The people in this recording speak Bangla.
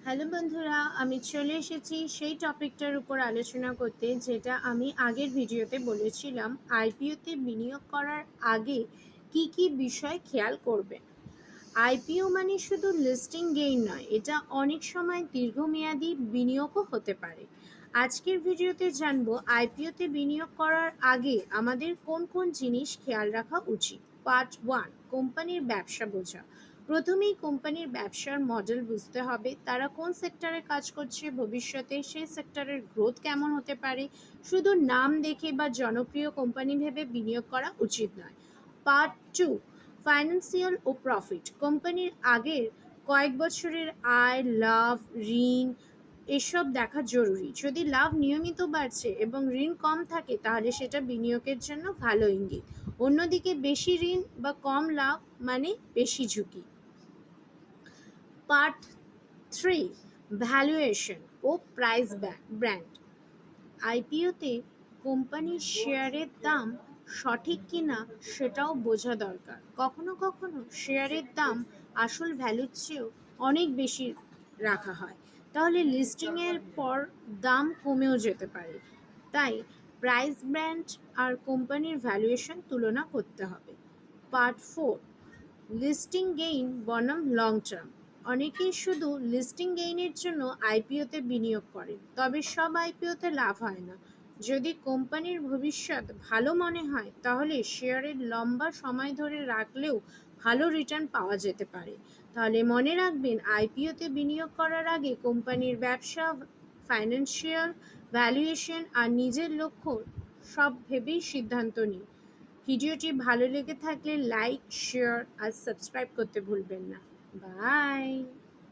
হ্যালো বন্ধুরা, আমি চলে এসেছি সেই টপিকটার উপর আলোচনা করতে যেটা আমি আগের ভিডিওতে বলেছিলাম। আইপিওতে বিনিয়োগ করার আগে কি কি বিষয় খেয়াল করবেন। আইপিও মানে শুধু লিস্টিং গেইন নয়, এটা অনেক সময় দীর্ঘমেয়াদী বিনিয়োগও হতে পারে। আজকের ভিডিওতে জানবো আইপিওতে বিনিয়োগ করার আগে আমাদের কোন কোন জিনিস খেয়াল রাখা উচিত। পার্ট 1, কোম্পানির ব্যবসা বোঝা। প্রথমেই কোম্পানির ব্যবসার মডেল বুঝতে হবে, তারা কোন সেক্টরে কাজ করছে, ভবিষ্যতে সেই সেক্টরের গ্রোথ কেমন হতে পারে। শুধু নাম দেখে বা জনপ্রিয় কোম্পানি ভেবে বিনিয়োগ করা উচিত নয়। পার্ট 2, ফাইন্যান্সিয়াল ও প্রফিট। কোম্পানির আগের কয়েক বছরের আয়, লাভ, ঋণ এসব দেখা জরুরি। যদি লাভ নিয়মিত বাড়ছে এবং ঋণ কম থাকে তাহলে সেটা বিনিয়োগের জন্য ভালো ইঙ্গিত। অন্যদিকে বেশি ঋণ বা কম লাভ মানে বেশি ঝুঁকি। পার্ট 3, ভ্যালুয়েশন ও প্রাইস ব্র্যান্ড। আইপিওতে কোম্পানির শেয়ারের দাম সঠিক কিনা সেটাও বোঝা দরকার। কখনো কখনো শেয়ারের দাম আসল ভ্যালুর চেয়েও অনেক বেশি রাখা হয়, তাহলে লিস্টিংয়ের পর দাম কমেও যেতে পারে। তাই প্রাইস ব্র্যান্ড আর কোম্পানির ভ্যালুয়েশন তুলনা করতে হবে। পার্ট 4, লিস্টিং গেইন বনাম লং টার্ম। অনেকেই শুধু লিস্টিং গেইনের জন্য আইপিওতে বিনিয়োগ করেন, তবে সব আইপিওতে লাভ হয় না। যদি কোম্পানির ভবিষ্যৎ ভালো মনে হয় তাহলে শেয়ারের লম্বা সময় ধরে রাখলেও ভালো রিটার্ন পাওয়া যেতে পারে। তাহলে মনে রাখবেন, আইপিওতে বিনিয়োগ করার আগে কোম্পানির ব্যবসা, ফাইন্যান্সিয়াল, ভ্যালুয়েশন আর নিজের লক্ষ্য সব ভেবেই সিদ্ধান্ত নিন। ভিডিওটি ভালো লেগে থাকলে লাইক, শেয়ার আর সাবস্ক্রাইব করতে ভুলবেন না। বাই।